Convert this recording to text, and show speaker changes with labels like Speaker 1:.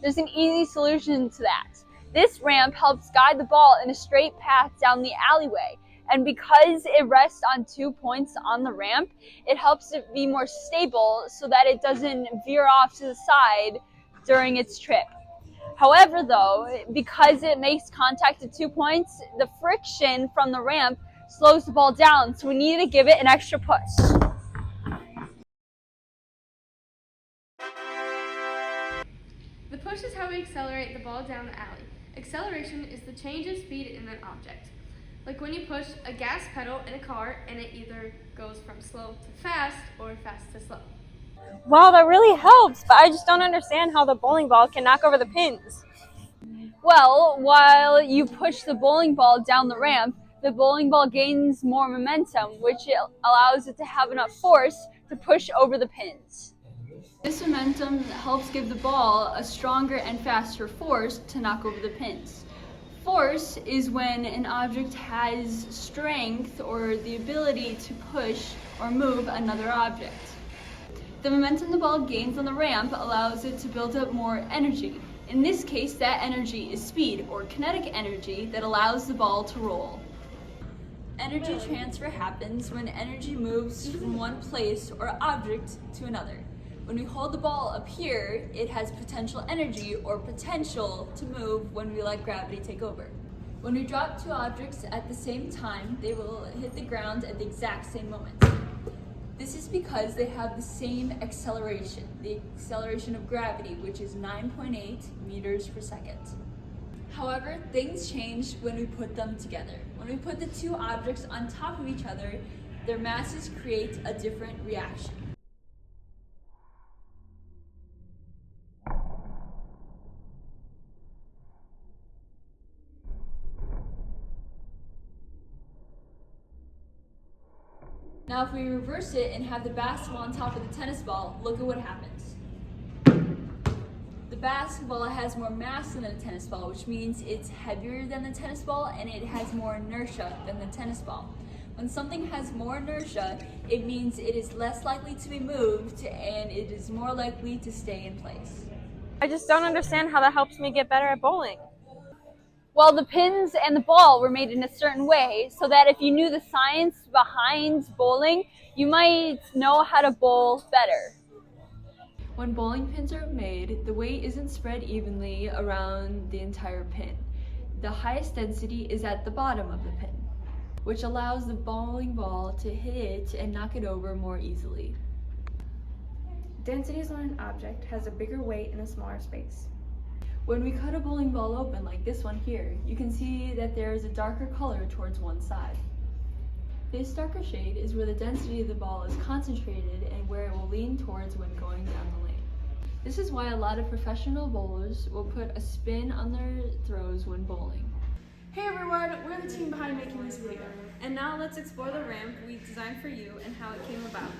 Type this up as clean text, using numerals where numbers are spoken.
Speaker 1: There's an easy solution to that. This ramp helps guide the ball in a straight path down the alleyway. And because it rests on 2 points on the ramp, it helps it be more stable so that it doesn't veer off to the side during its trip. However, though, because it makes contact at 2 points, the friction from the ramp slows the ball down, so we need to give it an extra push.
Speaker 2: The push is how we accelerate the ball down the alley. Acceleration is the change of speed in an object. Like when you push a gas pedal in a car and it either goes from slow to fast or fast to slow.
Speaker 3: Wow, that really helps, but I just don't understand how the bowling ball can knock over the pins.
Speaker 1: Well, while you push the bowling ball down the ramp, the bowling ball gains more momentum, which allows it to have enough force to push over the pins. This momentum helps give the ball a stronger and faster force to knock over the pins. Force is when an object has strength or the ability to push or move another object. The momentum the ball gains on the ramp allows it to build up more energy. In this case, that energy is speed or kinetic energy that allows the ball to roll. Energy transfer happens when energy moves from one place or object to another. When we hold the ball up here, it has potential energy or potential to move when we let gravity take over. When we drop two objects at the same time, they will hit the ground at the exact same moment. This is because they have the same acceleration, the acceleration of gravity, which is 9.8 meters per second. However, things change when we put them together. When we put the two objects on top of each other, their masses create a different reaction. Now if we reverse it and have the basketball on top of the tennis ball, look at what happens. The basketball has more mass than the tennis ball, which means it's heavier than the tennis ball and it has more inertia than the tennis ball. When something has more inertia, it means it is less likely to be moved and it is more likely to stay in place.
Speaker 3: I just don't understand how that helps me get better at bowling.
Speaker 1: Well, the pins and the ball were made in a certain way so that if you knew the science behind bowling, you might know how to bowl better. When bowling pins are made, the weight isn't spread evenly around the entire pin. The highest density is at the bottom of the pin, which allows the bowling ball to hit and knock it over more easily.
Speaker 4: Density is when an object has a bigger weight in a smaller space.
Speaker 1: When we cut a bowling ball open, like this one here, you can see that there is a darker color towards one side. This darker shade is where the density of the ball is concentrated and where it will lean towards when going down the lane. This is why a lot of professional bowlers will put a spin on their throws when bowling.
Speaker 4: Hey everyone, we're the team behind making this video. And now let's explore the ramp we designed for you and how it came about.